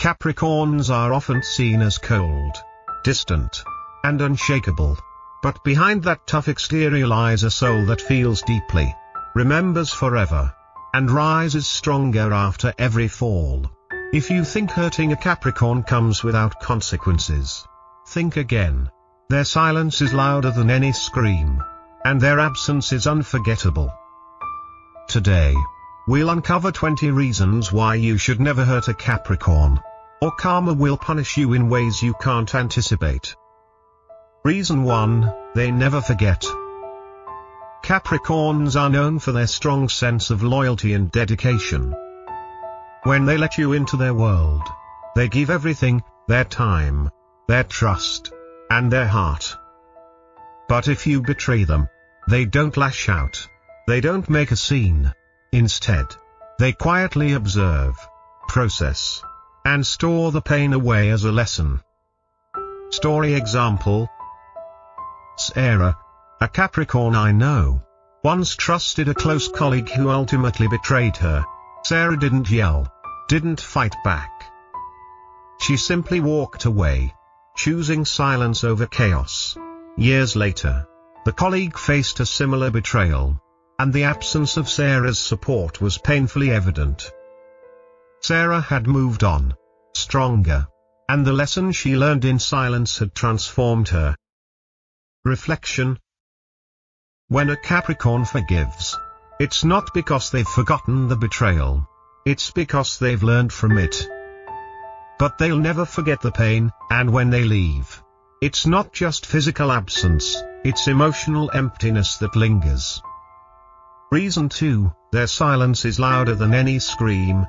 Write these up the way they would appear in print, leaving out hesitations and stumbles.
Capricorns are often seen as cold, distant, and unshakable. But behind that tough exterior lies a soul that feels deeply, remembers forever, and rises stronger after every fall. If you think hurting a Capricorn comes without consequences, think again. Their silence is louder than any scream, and their absence is unforgettable. Today, we'll uncover 20 reasons why you should never hurt a Capricorn, or karma will punish you in ways you can't anticipate. Reason 1, they never forget. Capricorns are known for their strong sense of loyalty and dedication. When they let you into their world, they give everything, their time, their trust, and their heart. But if you betray them, they don't lash out. They don't make a scene. Instead, they quietly observe, process, and store the pain away as a lesson. Story example: Sarah, a Capricorn I know, once trusted a close colleague who ultimately betrayed her. Sarah didn't yell, didn't fight back. She simply walked away, choosing silence over chaos. Years later, the colleague faced a similar betrayal, and the absence of Sarah's support was painfully evident. Sarah had moved on, stronger, and the lesson she learned in silence had transformed her. Reflection: when a Capricorn forgives, it's not because they've forgotten the betrayal, it's because they've learned from it. But they'll never forget the pain, and when they leave, it's not just physical absence, it's emotional emptiness that lingers. Reason 2, their silence is louder than any scream.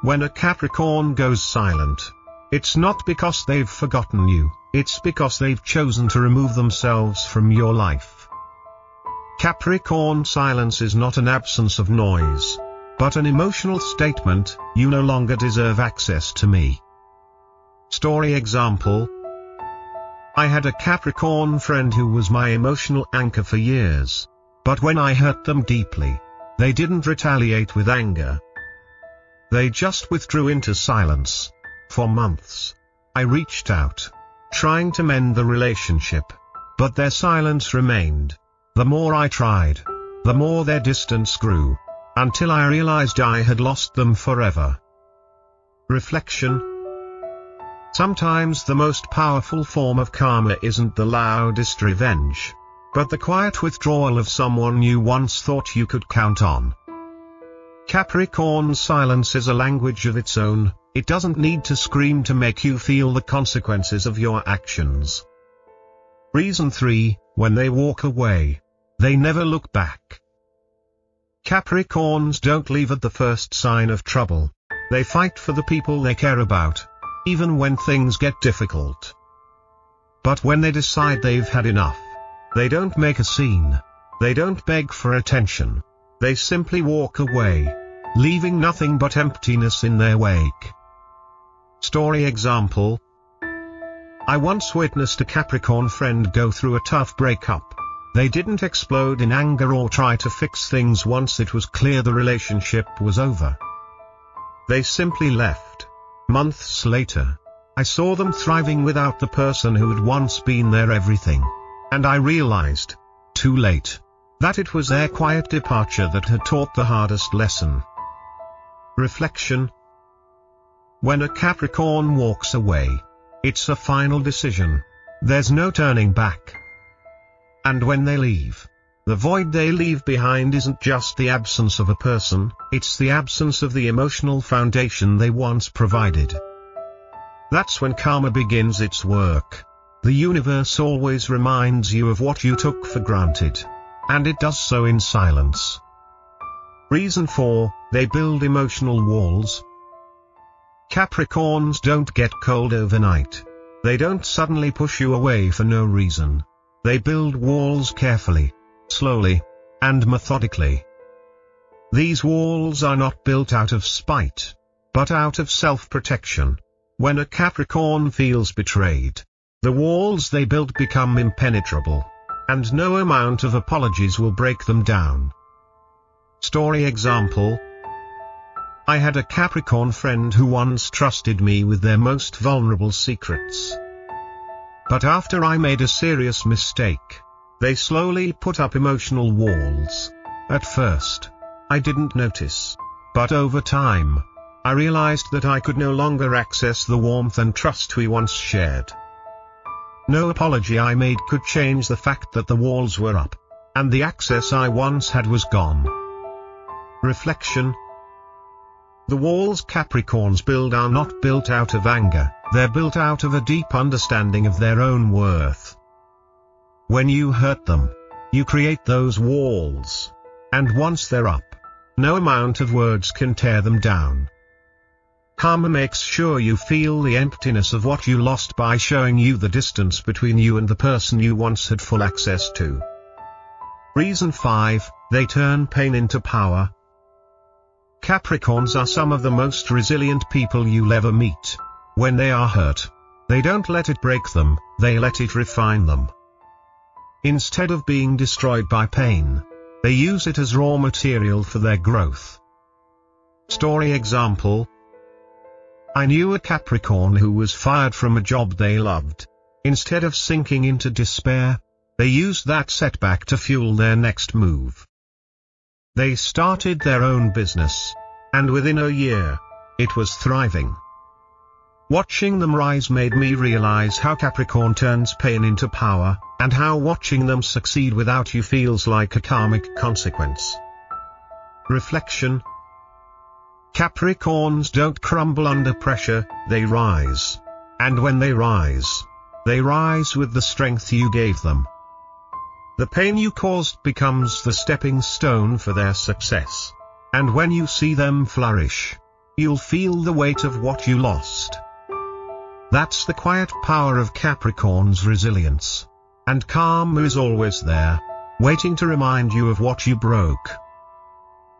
When a Capricorn goes silent, it's not because they've forgotten you, it's because they've chosen to remove themselves from your life. Capricorn silence is not an absence of noise, but an emotional statement: you no longer deserve access to me. Story example: I had a Capricorn friend who was my emotional anchor for years, but when I hurt them deeply, they didn't retaliate with anger. They just withdrew into silence. For months, I reached out, trying to mend the relationship, but their silence remained. The more I tried, the more their distance grew, until I realized I had lost them forever. Reflection: sometimes the most powerful form of karma isn't the loudest revenge, but the quiet withdrawal of someone you once thought you could count on. Capricorn silence is a language of its own. It doesn't need to scream to make you feel the consequences of your actions. Reason 3, when they walk away, they never look back. Capricorns don't leave at the first sign of trouble. They fight for the people they care about, even when things get difficult. But when they decide they've had enough, they don't make a scene. They don't beg for attention. They simply walk away, leaving nothing but emptiness in their wake. Story example: I once witnessed a Capricorn friend go through a tough breakup. They didn't explode in anger or try to fix things once it was clear the relationship was over. They simply left. Months later, I saw them thriving without the person who had once been their everything. And I realized, too late, that it was their quiet departure that had taught the hardest lesson. Reflection: when a Capricorn walks away, it's a final decision. There's no turning back. And when they leave, the void they leave behind isn't just the absence of a person, it's the absence of the emotional foundation they once provided. That's when karma begins its work. The universe always reminds you of what you took for granted, and it does so in silence. Reason 4, they build emotional walls. Capricorns don't get cold overnight. They don't suddenly push you away for no reason. They build walls carefully, slowly, and methodically. These walls are not built out of spite, but out of self-protection. When a Capricorn feels betrayed, the walls they built become impenetrable, and no amount of apologies will break them down. Story example: I had a Capricorn friend who once trusted me with their most vulnerable secrets. But after I made a serious mistake, they slowly put up emotional walls. At first, I didn't notice. But over time, I realized that I could no longer access the warmth and trust we once shared. No apology I made could change the fact that the walls were up, and the access I once had was gone. Reflection. The walls Capricorns build are not built out of anger, they're built out of a deep understanding of their own worth. When you hurt them, you create those walls. And once they're up, no amount of words can tear them down. Karma makes sure you feel the emptiness of what you lost by showing you the distance between you and the person you once had full access to. Reason 5, they turn pain into power. Capricorns are some of the most resilient people you'll ever meet. When they are hurt, they don't let it break them, they let it refine them. Instead of being destroyed by pain, they use it as raw material for their growth. Story example. I knew a Capricorn who was fired from a job they loved. Instead of sinking into despair, they used that setback to fuel their next move. They started their own business, and within a year, it was thriving. Watching them rise made me realize how Capricorn turns pain into power, and how watching them succeed without you feels like a karmic consequence. Reflection. Capricorns don't crumble under pressure, they rise. And when they rise with the strength you gave them. The pain you caused becomes the stepping stone for their success. And when you see them flourish, you'll feel the weight of what you lost. That's the quiet power of Capricorn's resilience. And karma is always there, waiting to remind you of what you broke.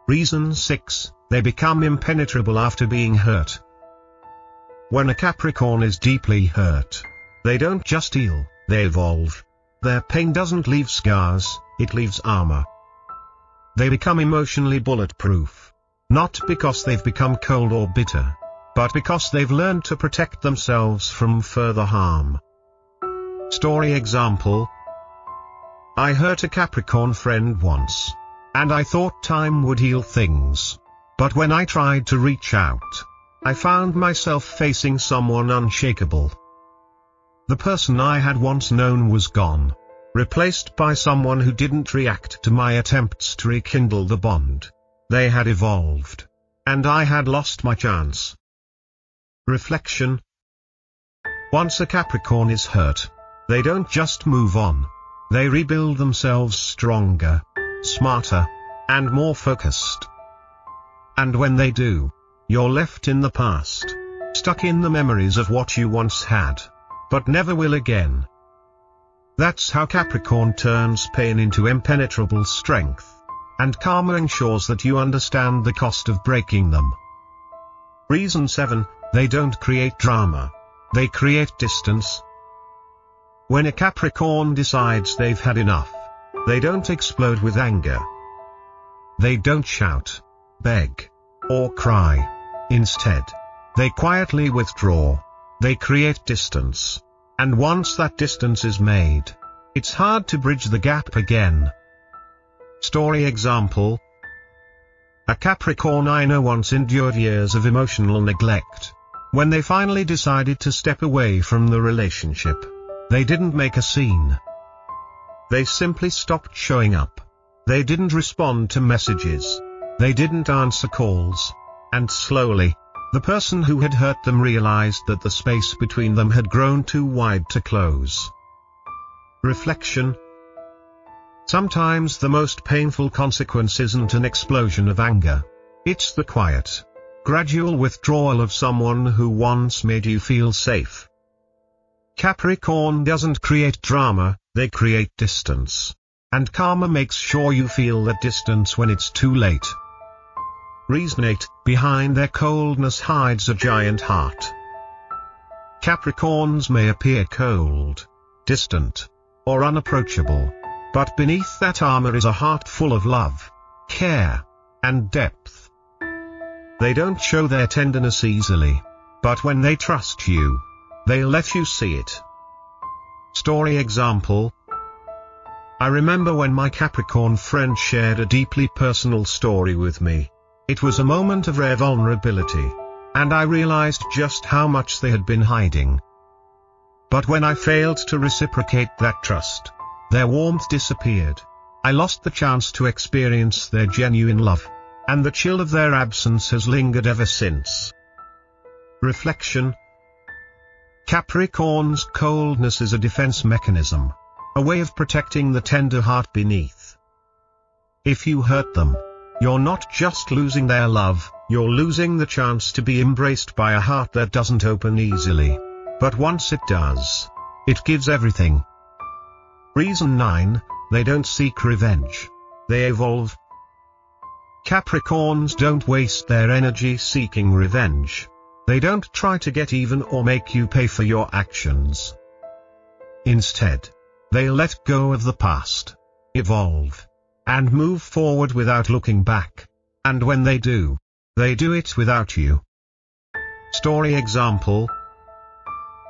Reason 6, they become impenetrable after being hurt. When a Capricorn is deeply hurt, they don't just heal, they evolve. Their pain doesn't leave scars, it leaves armor. They become emotionally bulletproof. Not because they've become cold or bitter, but because they've learned to protect themselves from further harm. Story example. I hurt a Capricorn friend once, and I thought time would heal things. But when I tried to reach out, I found myself facing someone unshakable. The person I had once known was gone, replaced by someone who didn't react to my attempts to rekindle the bond. They had evolved, and I had lost my chance. Reflection. Once a Capricorn is hurt, they don't just move on. They rebuild themselves stronger, smarter, and more focused. And when they do, you're left in the past, stuck in the memories of what you once had, but never will again. That's how Capricorn turns pain into impenetrable strength, and karma ensures that you understand the cost of breaking them. Reason 7, they don't create drama, they create distance. When a Capricorn decides they've had enough, they don't explode with anger. They don't shout, beg, or cry. Instead, they quietly withdraw. They create distance. And once that distance is made, it's hard to bridge the gap again. Story example. A Capricorn I know once endured years of emotional neglect. When they finally decided to step away from the relationship, they didn't make a scene. They simply stopped showing up. They didn't respond to messages. They didn't answer calls. And slowly, the person who had hurt them realized that the space between them had grown too wide to close. Reflection. Sometimes the most painful consequence isn't an explosion of anger. It's the quiet, gradual withdrawal of someone who once made you feel safe. Capricorn doesn't create drama, they create distance. And karma makes sure you feel that distance when it's too late. Reason 8, behind their coldness hides a giant heart. Capricorns may appear cold, distant, or unapproachable, but beneath that armor is a heart full of love, care, and depth. They don't show their tenderness easily. But when they trust you, they'll let you see it. Story example. I remember when my Capricorn friend shared a deeply personal story with me. It was a moment of rare vulnerability, and I realized just how much they had been hiding. But when I failed to reciprocate that trust, their warmth disappeared. I lost the chance to experience their genuine love, and the chill of their absence has lingered ever since. Reflection. Capricorn's coldness is a defense mechanism, a way of protecting the tender heart beneath. If you hurt them, you're not just losing their love, you're losing the chance to be embraced by a heart that doesn't open easily. But once it does, it gives everything. Reason 9, they don't seek revenge. They evolve. Capricorns don't waste their energy seeking revenge. They don't try to get even or make you pay for your actions. Instead, they let go of the past, evolve, and move forward without looking back. And when they do it without you. Story example.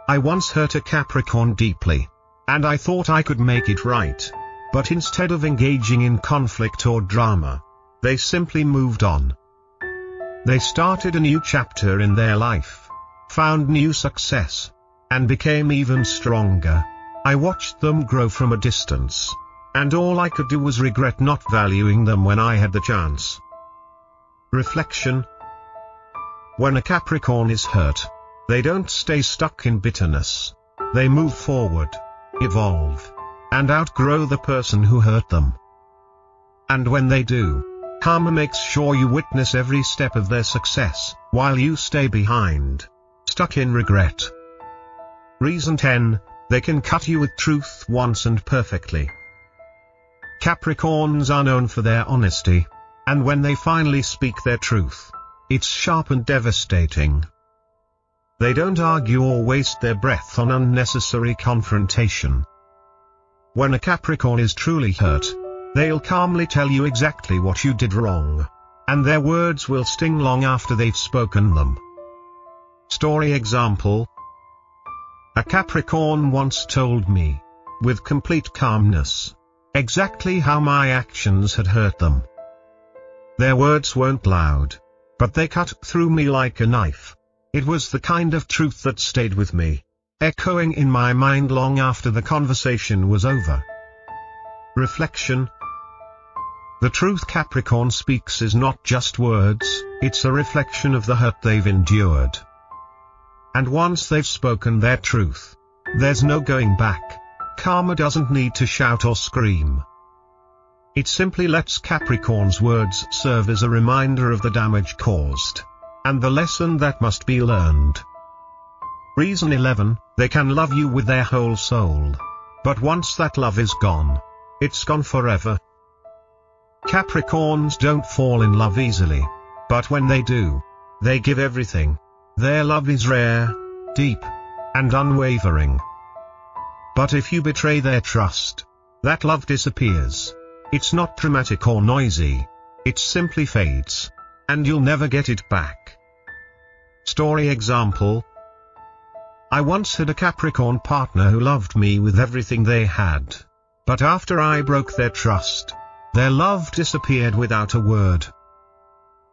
I once hurt a Capricorn deeply, and I thought I could make it right. But instead of engaging in conflict or drama, they simply moved on. They started a new chapter in their life, found new success, and became even stronger. I watched them grow from a distance, and all I could do was regret not valuing them when I had the chance. Reflection. When a Capricorn is hurt, they don't stay stuck in bitterness. They move forward, evolve, and outgrow the person who hurt them. And when they do, karma makes sure you witness every step of their success, while you stay behind, stuck in regret. Reason 10, they can cut you with truth once and perfectly. Capricorns are known for their honesty, and when they finally speak their truth, it's sharp and devastating. They don't argue or waste their breath on unnecessary confrontation. When a Capricorn is truly hurt, they'll calmly tell you exactly what you did wrong, and their words will sting long after they've spoken them. Story example. A Capricorn once told me, with complete calmness, exactly how my actions had hurt them. Their words weren't loud, but they cut through me like a knife. It was the kind of truth that stayed with me, echoing in my mind long after the conversation was over. Reflection. The truth Capricorn speaks is not just words, it's a reflection of the hurt they've endured. And once they've spoken their truth, there's no going back. Karma doesn't need to shout or scream. It simply lets Capricorn's words serve as a reminder of the damage caused, and the lesson that must be learned. Reason 11, they can love you with their whole soul. But once that love is gone, it's gone forever. Capricorns don't fall in love easily, but when they do, they give everything. Their love is rare, deep, and unwavering. But if you betray their trust, that love disappears. It's not dramatic or noisy. It simply fades, and you'll never get it back. Story example. I once had a Capricorn partner who loved me with everything they had. But after I broke their trust, their love disappeared without a word.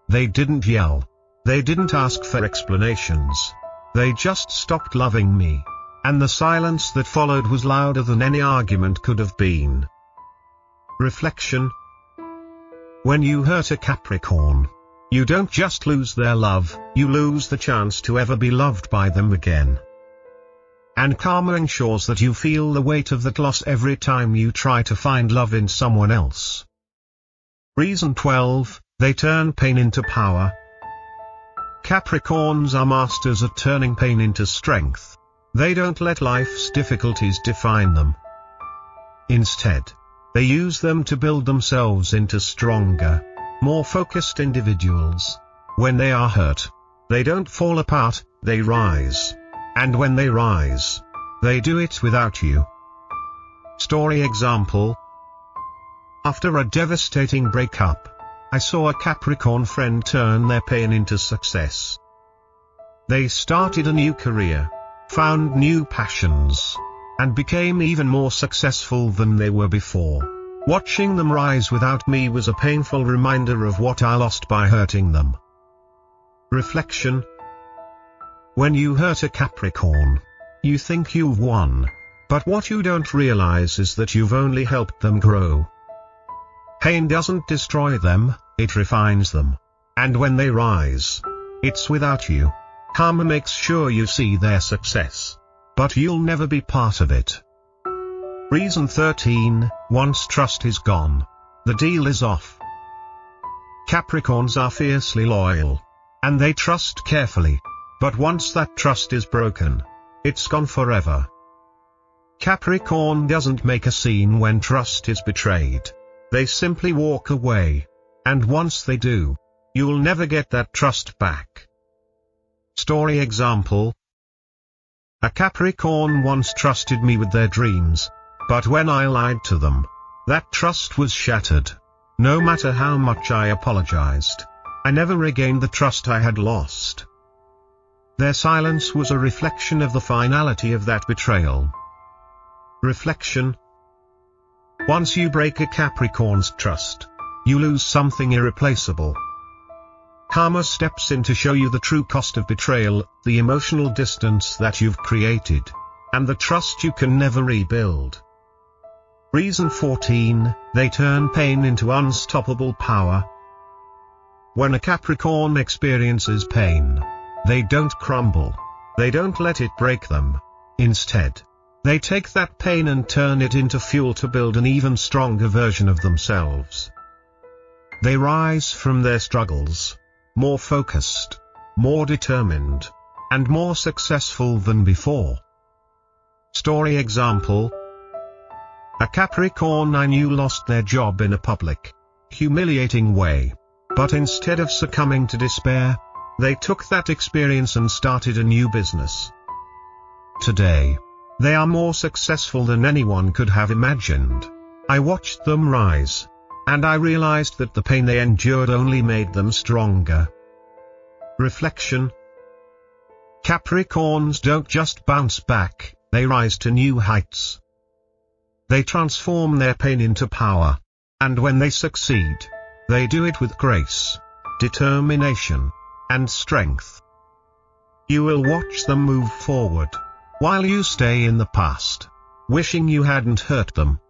They didn't yell. They didn't ask for explanations. They just stopped loving me. And the silence that followed was louder than any argument could have been. Reflection. When you hurt a Capricorn, you don't just lose their love, you lose the chance to ever be loved by them again. And karma ensures that you feel the weight of that loss every time you try to find love in someone else. Reason 12, they turn pain into power. Capricorns are masters at turning pain into strength. They don't let life's difficulties define them. Instead, they use them to build themselves into stronger, more focused individuals. When they are hurt, they don't fall apart, they rise. And when they rise, they do it without you. Story example. After a devastating breakup, I saw a Capricorn friend turn their pain into success. They started a new career, found new passions, and became even more successful than they were before. Watching them rise without me was a painful reminder of what I lost by hurting them. Reflection. When you hurt a Capricorn, you think you've won, but what you don't realize is that you've only helped them grow. Pain doesn't destroy them, it refines them. And when they rise, it's without you. Karma makes sure you see their success, but you'll never be part of it. Reason 13, once trust is gone, the deal is off. Capricorns are fiercely loyal, and they trust carefully, but once that trust is broken, it's gone forever. Capricorn doesn't make a scene when trust is betrayed. They simply walk away, and once they do, you'll never get that trust back. Story example. A Capricorn once trusted me with their dreams, but when I lied to them, that trust was shattered. No matter how much I apologized, I never regained the trust I had lost. Their silence was a reflection of the finality of that betrayal. Reflection. Once you break a Capricorn's trust, you lose something irreplaceable. Karma steps in to show you the true cost of betrayal, the emotional distance that you've created, and the trust you can never rebuild. Reason 14, they turn pain into unstoppable power. When a Capricorn experiences pain, they don't crumble. They don't let it break them. Instead, they take that pain and turn it into fuel to build an even stronger version of themselves. They rise from their struggles, more focused, more determined, and more successful than before. Story example. A Capricorn I knew lost their job in a public, humiliating way, but instead of succumbing to despair, they took that experience and started a new business. Today, they are more successful than anyone could have imagined. I watched them rise, and I realized that the pain they endured only made them stronger. Reflection. Capricorns don't just bounce back, they rise to new heights. They transform their pain into power, and when they succeed, they do it with grace, determination, and strength. You will watch them move forward, while you stay in the past, wishing you hadn't hurt them.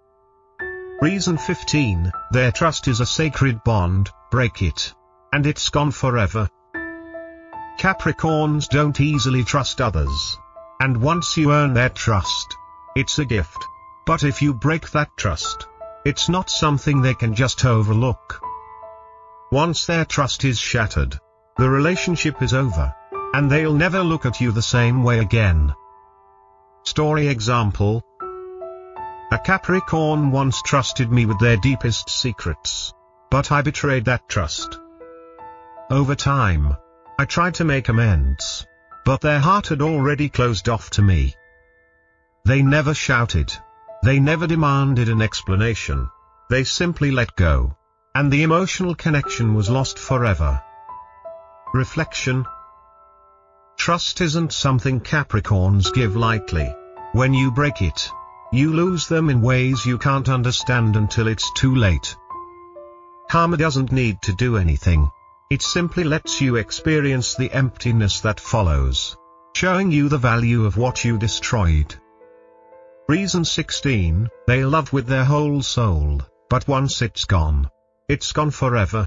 Reason 15, their trust is a sacred bond, break it, and it's gone forever. Capricorns don't easily trust others, and once you earn their trust, it's a gift. But if you break that trust, it's not something they can just overlook. Once their trust is shattered, the relationship is over, and they'll never look at you the same way again. Story example. A Capricorn once trusted me with their deepest secrets, but I betrayed that trust. Over time, I tried to make amends, but their heart had already closed off to me. They never shouted. They never demanded an explanation. They simply let go, and the emotional connection was lost forever. Reflection. Trust isn't something Capricorns give lightly. When you break it, you lose them in ways you can't understand until it's too late. Karma doesn't need to do anything. It simply lets you experience the emptiness that follows, showing you the value of what you destroyed. Reason 16, they love with their whole soul, but once it's gone forever.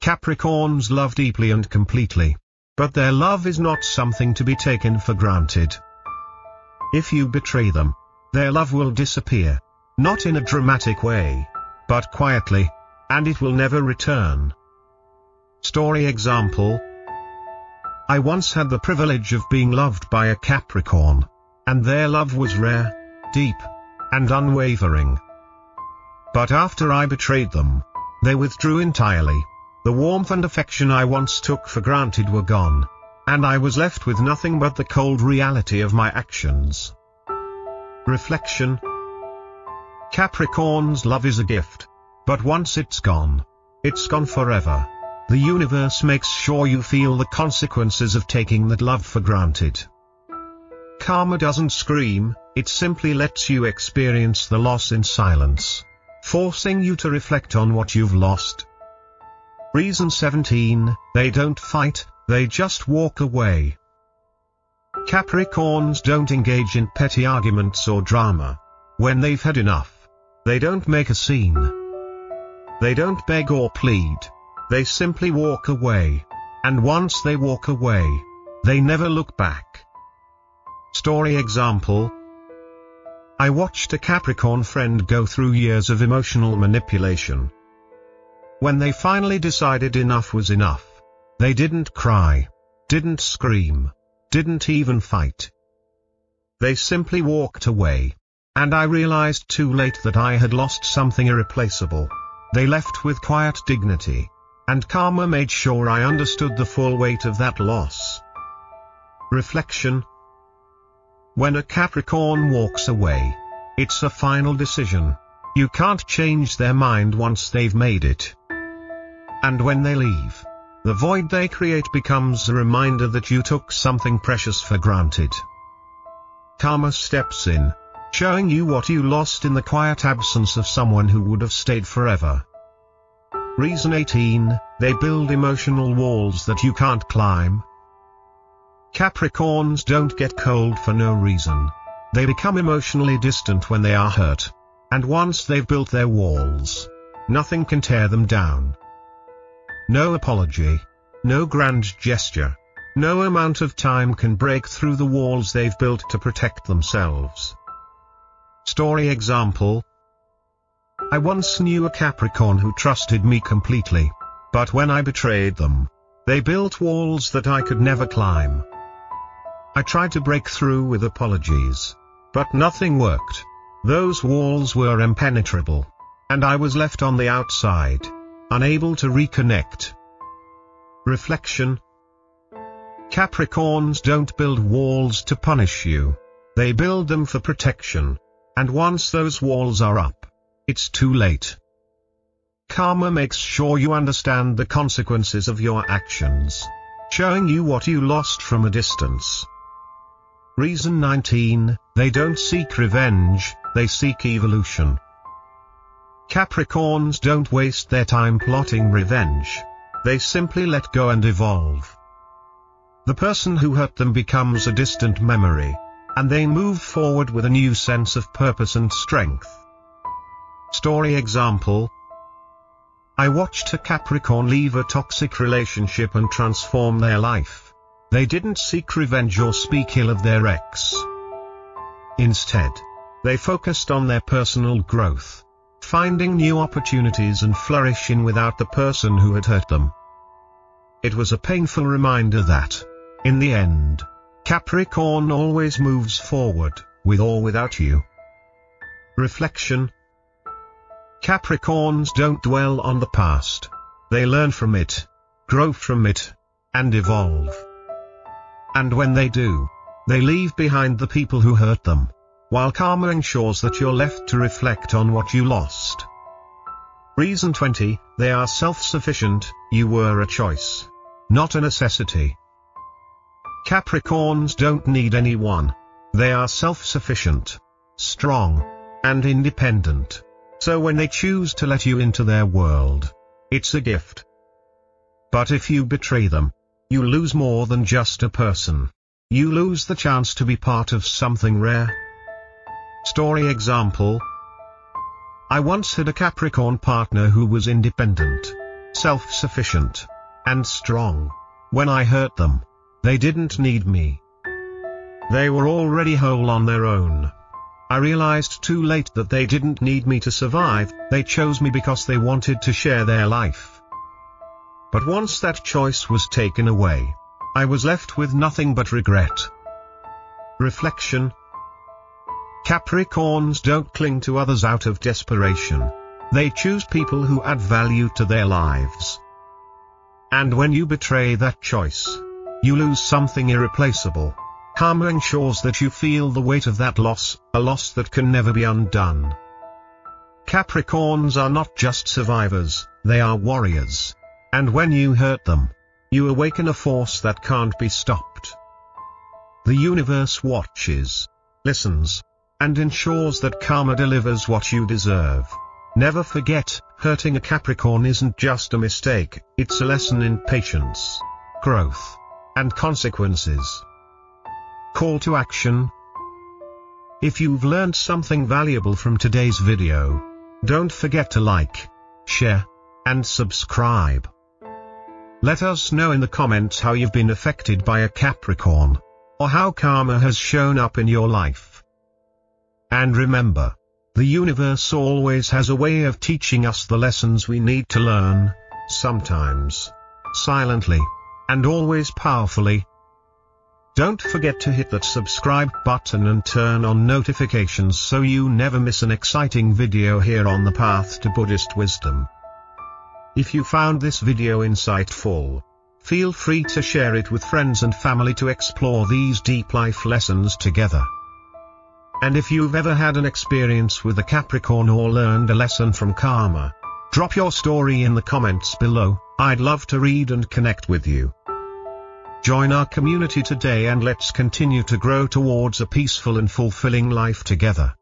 Capricorns love deeply and completely, but their love is not something to be taken for granted. If you betray them, their love will disappear, not in a dramatic way, but quietly, and it will never return. Story example. I once had the privilege of being loved by a Capricorn, and their love was rare, deep, and unwavering. But after I betrayed them, they withdrew entirely. The warmth and affection I once took for granted were gone, and I was left with nothing but the cold reality of my actions. Reflection. Capricorn's love is a gift, but once it's gone, it's gone forever. The universe makes sure you feel the consequences of taking that love for granted. Karma doesn't scream, it simply lets you experience the loss in silence, forcing you to reflect on what you've lost. Reason 17, they don't fight, they just walk away. Capricorns don't engage in petty arguments or drama. When they've had enough, they don't make a scene. They don't beg or plead. They simply walk away. And once they walk away, they never look back. Story example. I watched a Capricorn friend go through years of emotional manipulation. When they finally decided enough was enough, they didn't cry, didn't scream, didn't even fight. They simply walked away. And I realized too late that I had lost something irreplaceable. They left with quiet dignity. And karma made sure I understood the full weight of that loss. Reflection. When a Capricorn walks away, it's a final decision. You can't change their mind once they've made it. And when they leave, the void they create becomes a reminder that you took something precious for granted. Karma steps in, showing you what you lost in the quiet absence of someone who would have stayed forever. Reason 18, they build emotional walls that you can't climb. Capricorns don't get cold for no reason. They become emotionally distant when they are hurt. And once they've built their walls, nothing can tear them down. No apology, no grand gesture, no amount of time can break through the walls they've built to protect themselves. Story example. I once knew a Capricorn who trusted me completely. But when I betrayed them, they built walls that I could never climb. I tried to break through with apologies. But nothing worked. Those walls were impenetrable. And I was left on the outside, unable to reconnect. Reflection. Capricorns don't build walls to punish you. They build them for protection. And once those walls are up, it's too late. Karma makes sure you understand the consequences of your actions, showing you what you lost from a distance. Reason 19, they don't seek revenge, they seek evolution. Capricorns don't waste their time plotting revenge. They simply let go and evolve. The person who hurt them becomes a distant memory, and they move forward with a new sense of purpose and strength. Story example. I watched a Capricorn leave a toxic relationship and transform their life. They didn't seek revenge or speak ill of their ex. Instead, they focused on their personal growth, finding new opportunities and flourishing without the person who had hurt them. It was a painful reminder that, in the end, Capricorn always moves forward, with or without you. Reflection. Capricorns don't dwell on the past. They learn from it, grow from it, and evolve. And when they do, they leave behind the people who hurt them, while karma ensures that you're left to reflect on what you lost. Reason 20, they are self-sufficient. You were a choice, not a necessity. Capricorns don't need anyone. They are self-sufficient, strong, and independent. So when they choose to let you into their world, it's a gift. But if you betray them, you lose more than just a person. You lose the chance to be part of something rare. Story example. I once had a Capricorn partner who was independent, self-sufficient, and strong. When I hurt them, they didn't need me. They were already whole on their own. I realized too late that they didn't need me to survive. They chose me because they wanted to share their life. But once that choice was taken away, I was left with nothing but regret. Reflection. Capricorns don't cling to others out of desperation. They choose people who add value to their lives. And when you betray that choice, you lose something irreplaceable. Karma ensures that you feel the weight of that loss, a loss that can never be undone. Capricorns are not just survivors, They are warriors. And when you hurt them, you awaken a force that can't be stopped. The universe watches, listens, and ensures that karma delivers what you deserve. Never forget, hurting a Capricorn isn't just a mistake, it's a lesson in patience, growth, and consequences. Call to action. If you've learned something valuable from today's video, don't forget to like, share, and subscribe. Let us know in the comments how you've been affected by a Capricorn, or how karma has shown up in your life. And remember, the universe always has a way of teaching us the lessons we need to learn, sometimes silently, and always powerfully. Don't forget to hit that subscribe button and turn on notifications so you never miss an exciting video here on the path to Buddhist wisdom. If you found this video insightful, feel free to share it with friends and family to explore these deep life lessons together. And if you've ever had an experience with a Capricorn or learned a lesson from karma, drop your story in the comments below. I'd love to read and connect with you. Join our community today and let's continue to grow towards a peaceful and fulfilling life together.